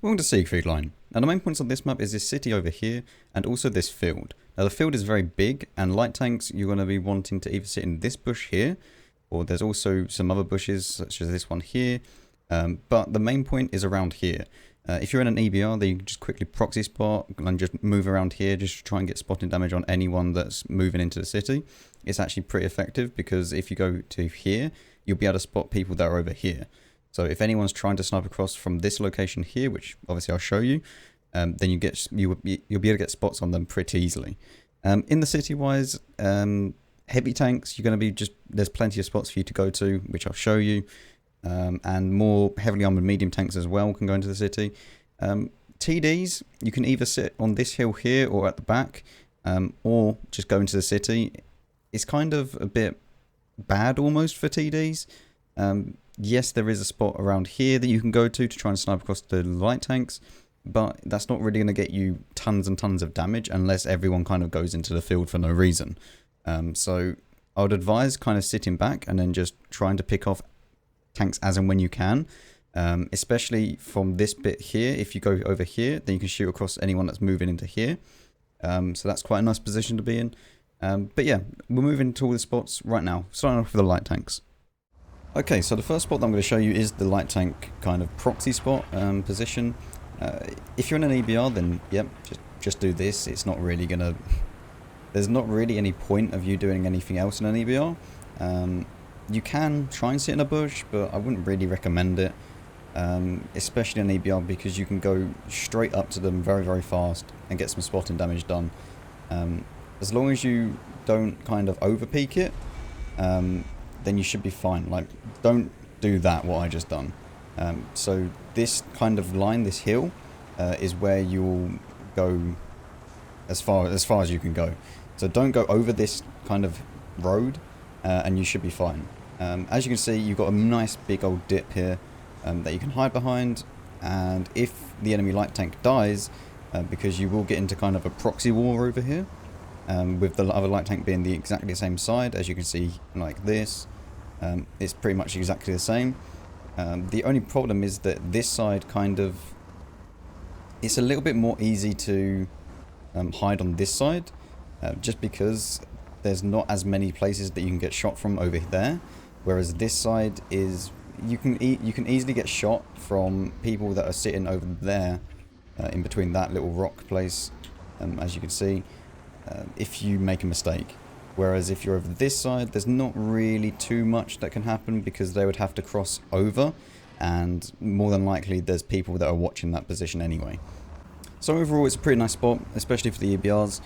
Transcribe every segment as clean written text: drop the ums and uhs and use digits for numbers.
Welcome to Siegfried Line. Now the main points on this map is this city over here and also this field. Now the field is very big and light tanks you're going to be wanting to either sit in this bush here or there's also some other bushes such as this one here. But the main point is around here. If you're in an EBR then you can just quickly proxy spot and just move around here just to try and get spotting damage on anyone that's moving into the city. It's actually pretty effective because if you go to here you'll be able to spot people that are over here. So if anyone's trying to snipe across from this location here, which obviously I'll show you, then you'll be able to get spots on them pretty easily. In the city wise, heavy tanks, you're going to be there's plenty of spots for you to go to, which I'll show you. And more heavily armored medium tanks as well can go into the city. TDs, you can either sit on this hill here or at the back, or just go into the city. It's kind of a bit bad almost for TDs. Yes, there is a spot around here that you can go to try and snipe across the light tanks, but that's not really going to get you tons and tons of damage unless everyone kind of goes into the field for no reason. So I would advise kind of sitting back and then just trying to pick off tanks as and when you can, especially from this bit here. If you go over here, then you can shoot across anyone that's moving into here. So that's quite a nice position to be in. But yeah, we're moving to all the spots right now, starting off with the light tanks. Okay, so the first spot that I'm going to show you is the light tank kind of proxy spot position. If you're in an EBR, then yep, just do this. It's not really going to... There's not really any point of you doing anything else in an EBR. You can try and sit in a bush, but I wouldn't really recommend it. Especially in an EBR because you can go straight up to them very, very fast and get some spotting damage done. As long as you don't kind of over-peak it, then you should be fine. Like, don't do that, what I just done. So this kind of line, this hill, is where you'll go as far as you can go. So don't go over this kind of road, and you should be fine. As you can see, you've got a nice big old dip here that you can hide behind, and if the enemy light tank dies, because you will get into kind of a proxy war over here, with the other light tank being exactly the same side, as you can see, like this. It's pretty much exactly the same. The only problem is that this side kind of... It's a little bit more easy to hide on this side, just because there's not as many places that you can get shot from over there. Whereas this side is... You can easily get shot from people that are sitting over there, in between that little rock place, as you can see, if you make a mistake. Whereas if you're over this side, there's not really too much that can happen because they would have to cross over, and more than likely there's people that are watching that position anyway. So overall it's a pretty nice spot, especially for the EBRs.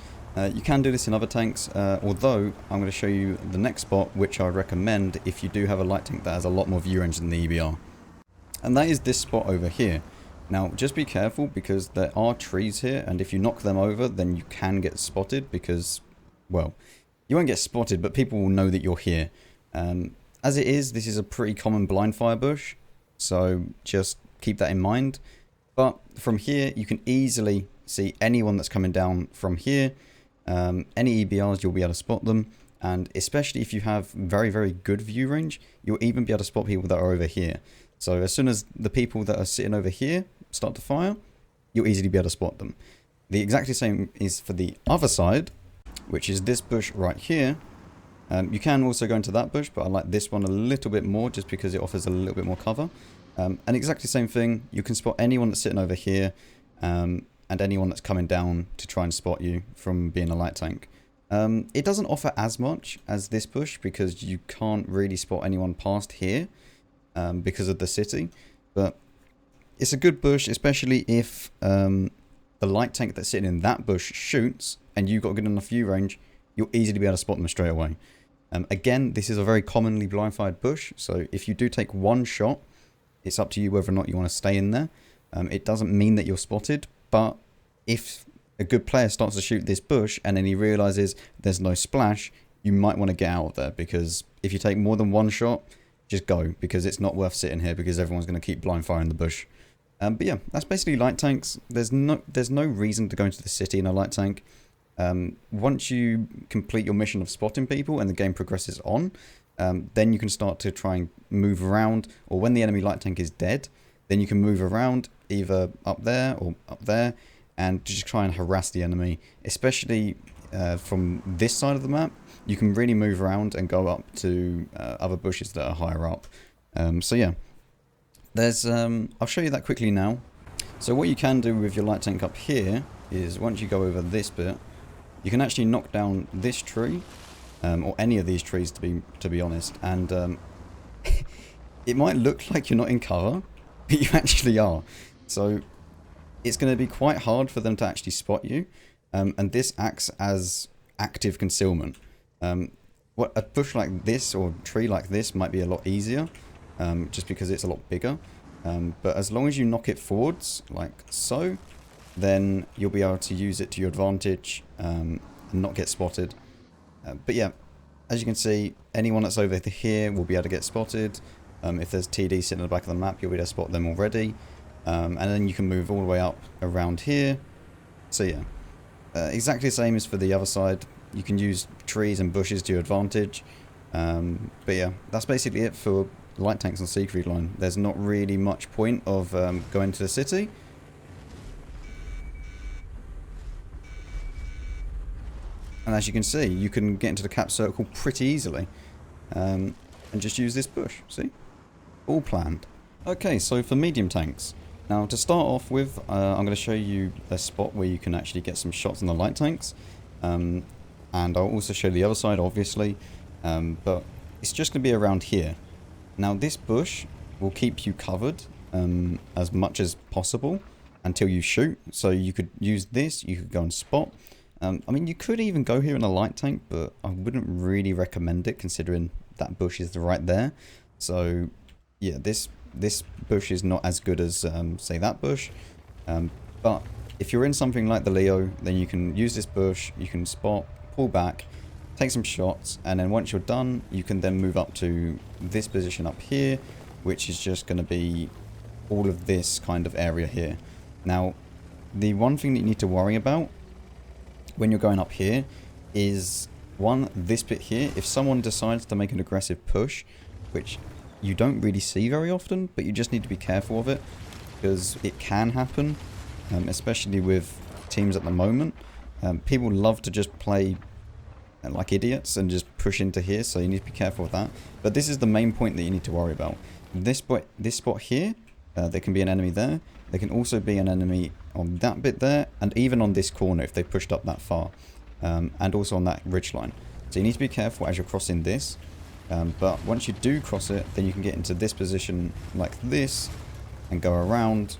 You can do this in other tanks, although I'm going to show you the next spot which I would recommend if you do have a light tank that has a lot more view range than the EBR. And that is this spot over here. Now just be careful because there are trees here, and if you knock them over then you can get spotted because, well... You won't get spotted, but people will know that you're here. As it is, this is a pretty common blind fire bush, so just keep that in mind. But from here, you can easily see anyone that's coming down from here. Any EBRs, you'll be able to spot them. And especially if you have very, very good view range, you'll even be able to spot people that are over here. So as soon as the people that are sitting over here start to fire, you'll easily be able to spot them. The exactly same is for the other side, which is this bush right here. You can also go into that bush, but I like this one a little bit more just because it offers a little bit more cover. And exactly the same thing, you can spot anyone that's sitting over here, and anyone that's coming down to try and spot you from being a light tank. It doesn't offer as much as this bush because you can't really spot anyone past here because of the city. But it's a good bush, especially if the light tank that's sitting in that bush shoots and you've got good enough view range, you'll easily be able to spot them straight away. Again, this is a very commonly blind fired bush, so if you do take one shot, it's up to you whether or not you want to stay in there. It doesn't mean that you're spotted, but if a good player starts to shoot this bush and then he realizes there's no splash, you might want to get out of there, because if you take more than one shot, just go, because it's not worth sitting here because everyone's going to keep blind firing the bush. But yeah, that's basically light tanks. There's no reason to go into the city in a light tank. Once you complete your mission of spotting people and the game progresses on, then you can start to try and move around, or when the enemy light tank is dead, then you can move around either up there or up there and just try and harass the enemy, especially from this side of the map. You can really move around and go up to other bushes that are higher up. So yeah, there's I'll show you that quickly now. So what you can do with your light tank up here is once you go over this bit, you can actually knock down this tree, or any of these trees to be honest, and it might look like you're not in cover, but you actually are. So it's going to be quite hard for them to actually spot you, and this acts as active concealment. What a bush like this or tree like this might be a lot easier, just because it's a lot bigger. But as long as you knock it forwards, like so, then you'll be able to use it to your advantage and not get spotted. But yeah, as you can see, anyone that's over here will be able to get spotted. If there's TD sitting at the back of the map, you'll be able to spot them already. And then you can move all the way up around here. So yeah, exactly the same as for the other side. You can use trees and bushes to your advantage. But yeah, that's basically it for light tanks on Siegfried Line. There's not really much point of going to the city. And as you can see, you can get into the cap circle pretty easily. And just use this bush, see? All planned. Okay, so for medium tanks. Now to start off with, I'm going to show you a spot where you can actually get some shots on the light tanks. And I'll also show the other side, obviously. But it's just going to be around here. Now this bush will keep you covered as much as possible until you shoot. So you could use this, you could go and spot. I mean, you could even go here in a light tank, but I wouldn't really recommend it considering that bush is right there. So yeah, this bush is not as good as say that bush. But if you're in something like the Leo, then you can use this bush, you can spot, pull back, take some shots, and then once you're done, you can then move up to this position up here, which is just going to be all of this kind of area here. Now, the one thing that you need to worry about when you're going up here is, one, this bit here. If someone decides to make an aggressive push, which you don't really see very often, but you just need to be careful of it, because it can happen, especially with teams at the moment. People love to just play like idiots and just push into here, so you need to be careful with that. But this is the main point that you need to worry about. This spot here, there can be an enemy there. There can also be an enemy on that bit there, and even on this corner if they pushed up that far, and also on that ridge line. So you need to be careful as you're crossing this. But once you do cross it, then you can get into this position like this and go around,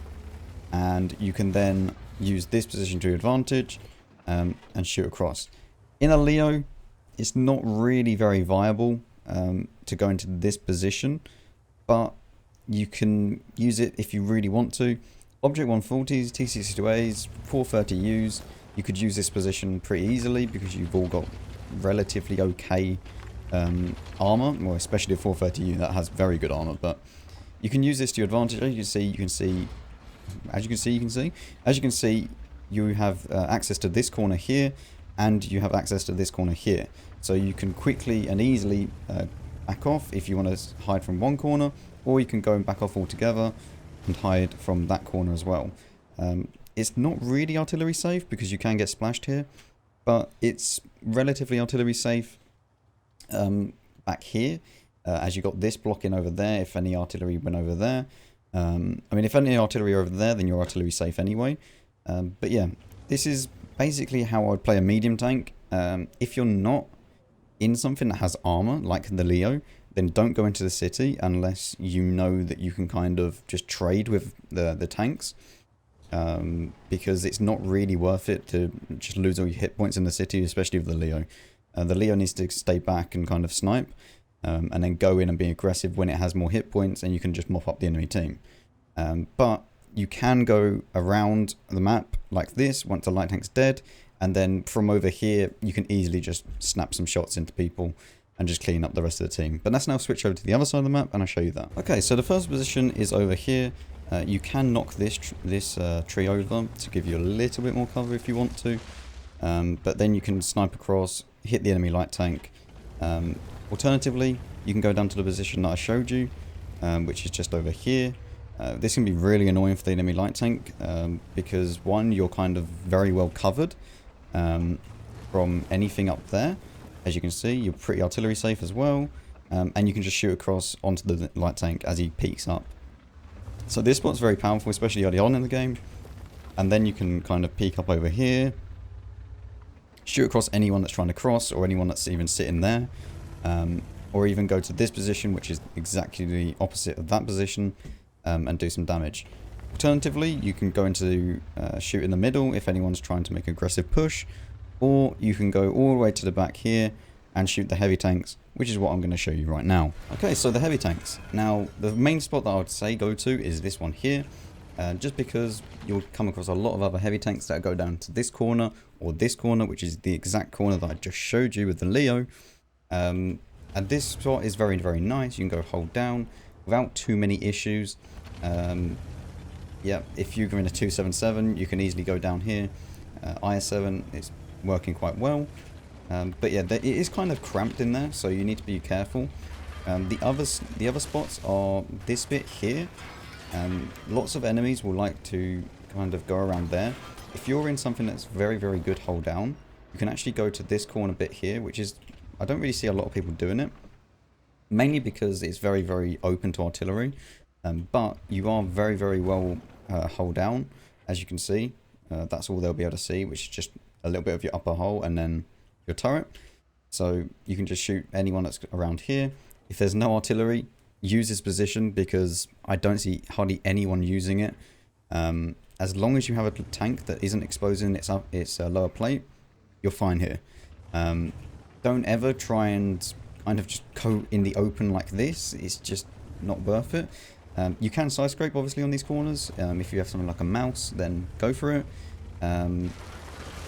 and you can then use this position to your advantage and shoot across. In a Leo, it's not really very viable to go into this position, but you can use it if you really want to. Object 140s, T62As, 430Us, you could use this position pretty easily because you've all got relatively okay armor, well, especially a 430U that has very good armor, but you can use this to your advantage. As you can see, you have access to this corner here, and you have access to this corner here. So you can quickly and easily back off if you want to hide from one corner, or you can go and back off altogether and hide from that corner as well. It's not really artillery safe because you can get splashed here, but it's relatively artillery safe back here, as you got this blocking over there if any artillery went over there. I mean, if any artillery are over there, then you're artillery safe anyway. But yeah, this is basically how I would play a medium tank. If you're not in something that has armor, like the Leo, then don't go into the city unless you know that you can kind of just trade with the tanks. Because it's not really worth it to just lose all your hit points in the city, especially with the Leo. The Leo needs to stay back and kind of snipe, and then go in and be aggressive when it has more hit points, and you can just mop up the enemy team. But you can go around the map like this once the light tank's dead, and then from over here you can easily just snap some shots into people and just clean up the rest of the team. But let's now switch over to the other side of the map and I'll show you that. Okay, so the first position is over here. You can knock this tree over to give you a little bit more cover if you want to. But then you can snipe across, hit the enemy light tank. Alternatively, you can go down to the position that I showed you, which is just over here. This can be really annoying for the enemy light tank because one, you're kind of very well covered from anything up there. As you can see, you're pretty artillery safe as well, and you can just shoot across onto the light tank as he peeks up. So this spot's very powerful, especially early on in the game. And then you can kind of peek up over here, shoot across anyone that's trying to cross, or anyone that's even sitting there, or even go to this position, which is exactly the opposite of that position, and do some damage. Alternatively, you can go into shoot in the middle if anyone's trying to make an aggressive push, or you can go all the way to the back here and shoot the heavy tanks, which is what I'm going to show you right now. Okay, so the heavy tanks. Now, the main spot that I would say go to is this one here, just because you'll come across a lot of other heavy tanks that go down to this corner or this corner, which is the exact corner that I just showed you with the Leo. And this spot is very, very nice. You can go hold down without too many issues. Yeah, if you go into 277, you can easily go down here. IS7 is working quite well. But yeah, it is kind of cramped in there, so you need to be careful. The other spots are this bit here. Lots of enemies will like to kind of go around there. If you're in something that's very, very good hold down, you can actually go to this corner bit here, which is, I don't really see a lot of people doing it. Mainly because it's very, very open to artillery. But you are very, very well hold down, as you can see. That's all they'll be able to see, which is just a little bit of your upper hull and then your turret. So you can just shoot anyone that's around here. If there's no artillery, use this position because I don't see hardly anyone using it. As long as you have a tank that isn't exposing its lower plate, you're fine here. Don't ever try and kind of just go in the open like this. It's just not worth it. You can side scrape obviously on these corners. If you have something like a mouse, then go for it.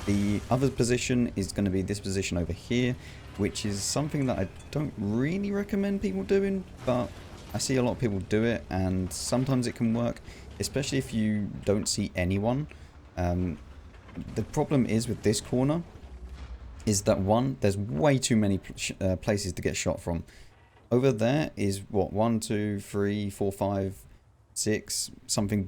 The other position is going to be this position over here, which is something that I don't really recommend people doing, but I see a lot of people do it, and sometimes it can work, especially if you don't see anyone. The problem is with this corner is that one, there's way too many places to get shot from. Over there is what, 1, 2, 3, 4, 5, 6 something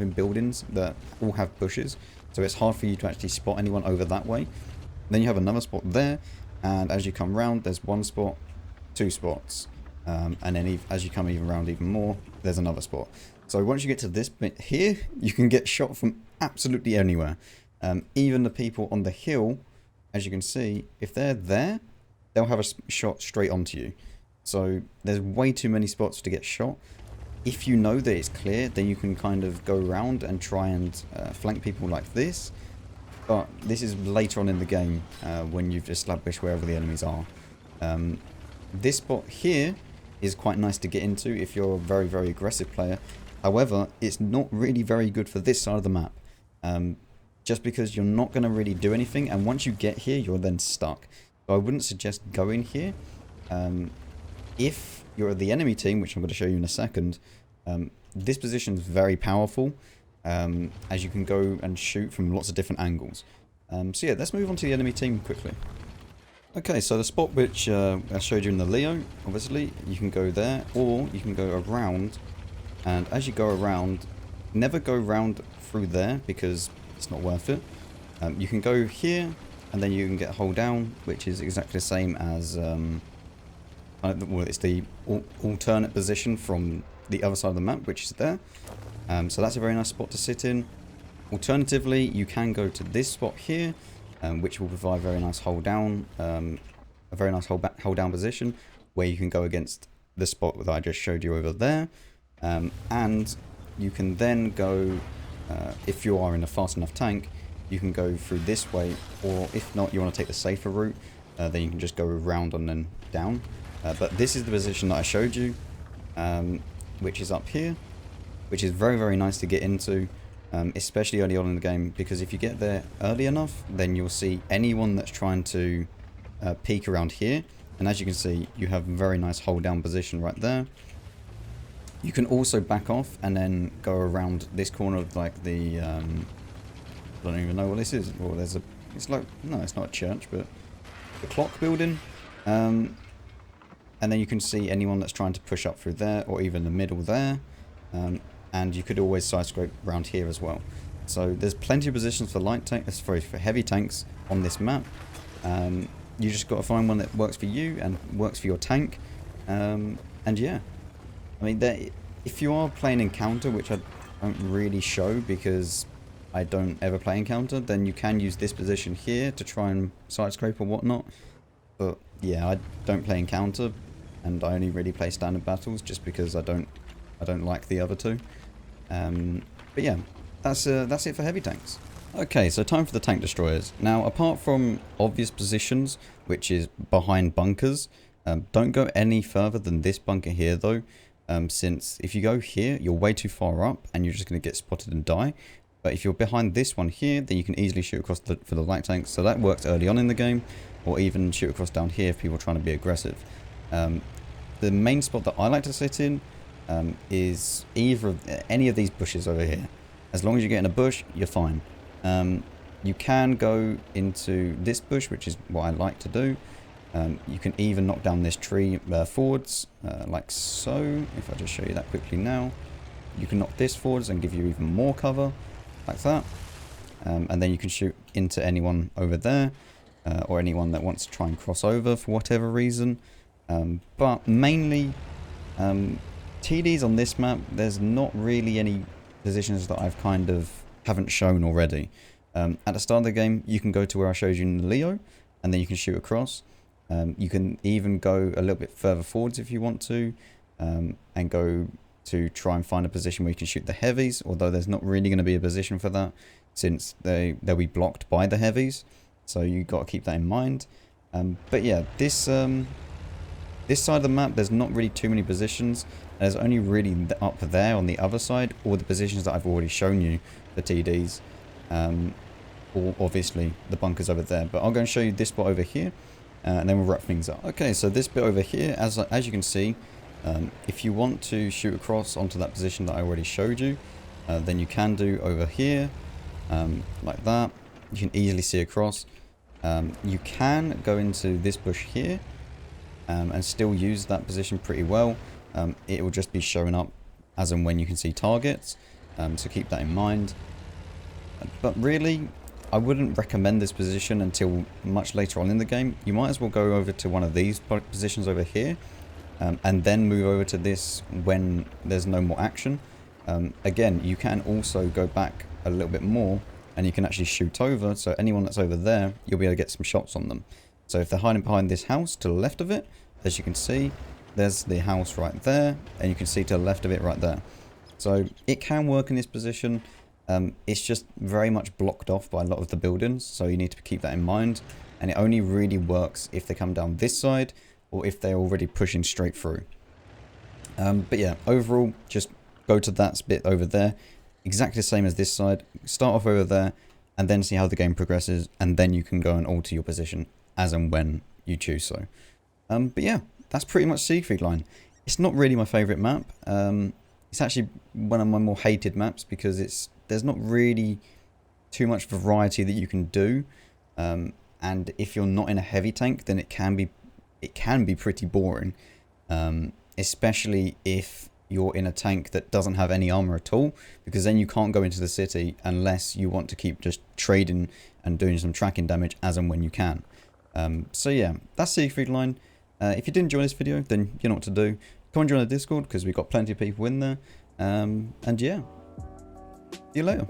buildings that all have bushes, so it's hard for you to actually spot anyone over that way. Then you have another spot there, and as you come round, there's one spot, 2 spots, and then as you come even round even more, there's another spot. So once you get to this bit here, you can get shot from absolutely anywhere. Even the people on the hill, as you can see, if they're there, they'll have a shot straight onto you. So there's way too many spots to get shot. If you know that it's clear, then you can kind of go around and try and flank people like this. But this is later on in the game when you've established wherever the enemies are. This spot here is quite nice to get into if you're a very, very aggressive player. However, it's not really very good for this side of the map. Just because you're not going to really do anything, and once you get here, you're then stuck. So I wouldn't suggest going here. If you're the enemy team, which I'm going to show you in a second, this position is very powerful, as you can go and shoot from lots of different angles. So yeah, let's move on to the enemy team quickly. Okay, so the spot which I showed you in the Leo, obviously, you can go there, or you can go around, and as you go around, never go round through there, because it's not worth it. You can go here, and then you can get hold down, which is exactly the same as, well, it's the alternate position from the other side of the map, which is there. So that's a very nice spot to sit in. Alternatively, you can go to this spot here, which will provide very nice hold down, a very nice hold down position, where you can go against the spot that I just showed you over there. And you can then go, if you are in a fast enough tank, you can go through this way, or if not, you want to take the safer route, then you can just go around and then down. But this is the position that I showed you, which is up here, which is very, very nice to get into, especially early on in the game, because if you get there early enough, then you'll see anyone that's trying to peek around here, and as you can see, you have a very nice hold down position right there. You can also back off and then go around this corner of like the, I don't even know what this is. Well, there's a, it's like, no, it's not a church, but the clock building. And then you can see anyone that's trying to push up through there, or even the middle there. and you could always side scrape around here as well. So there's plenty of positions for for heavy tanks on this map. You just got to find one that works for you and works for your tank. And yeah, I mean, if you are playing Encounter, which I don't really show because I don't ever play Encounter, then you can use this position here to try and side scrape or whatnot. But yeah, I don't play Encounter, and I only really play standard battles just because I don't like the other two. But yeah, that's it for heavy tanks. Okay, so time for the tank destroyers. Now, apart from obvious positions, which is behind bunkers, don't go any further than this bunker here though, since if you go here, you're way too far up and you're just going to get spotted and die. But if you're behind this one here, then you can easily shoot across for the light tanks. So that works early on in the game, or even shoot across down here if people are trying to be aggressive. The main spot that I like to sit in is any of these bushes over here. As long as you get in a bush, you're fine. You can go into this bush, which is what I like to do. You can even knock down this tree forwards, like so. If I just show you that quickly now, you can knock this forwards and give you even more cover, like that. And then you can shoot into anyone over there, or anyone that wants to try and cross over for whatever reason. But mainly, TDs on this map, there's not really any positions that I've kind of haven't shown already. At the start of the game, you can go to where I showed you in Leo, and then you can shoot across. You can even go a little bit further forwards if you want to, and go to try and find a position where you can shoot the heavies, although there's not really going to be a position for that since they'll be blocked by the heavies, so you've got to keep that in mind. But yeah, this side of the map, there's not really too many positions. There's only really up there on the other side, all the positions that I've already shown you for TDs, or obviously the bunkers over there. But I'll go and show you this spot over here, and then we'll wrap things up. Okay, so this bit over here, as you can see, if you want to shoot across onto that position that I already showed you, then you can do over here, like that. You can easily see across. You can go into this bush here, and still use that position pretty well. It will just be showing up as and when you can see targets, so keep that in mind. But really, I wouldn't recommend this position until much later on in the game. You might as well go over to one of these positions over here, and then move over to this when there's no more action. Again, you can also go back a little bit more, and you can actually shoot over, so anyone that's over there, you'll be able to get some shots on them. So if they're hiding behind this house to the left of it, as you can see, there's the house right there, and you can see to the left of it right there. So it can work in this position. It's just very much blocked off by a lot of the buildings, so you need to keep that in mind. And it only really works if they come down this side, or if they're already pushing straight through. But yeah, overall, just go to that bit over there, exactly the same as this side. Start off over there, and then see how the game progresses, and then you can go and alter your position as and when you choose so. But yeah, that's pretty much Siegfried Line. It's not really my favourite map. It's actually one of my more hated maps because there's not really too much variety that you can do. And if you're not in a heavy tank, then it can be pretty boring. Especially if you're in a tank that doesn't have any armor at all, because then you can't go into the city unless you want to keep just trading and doing some tracking damage as and when you can. So yeah, that's Siegfried Line. If you did enjoy this video, then you know what to do. Come and join the Discord because we've got plenty of people in there. And yeah, see you later.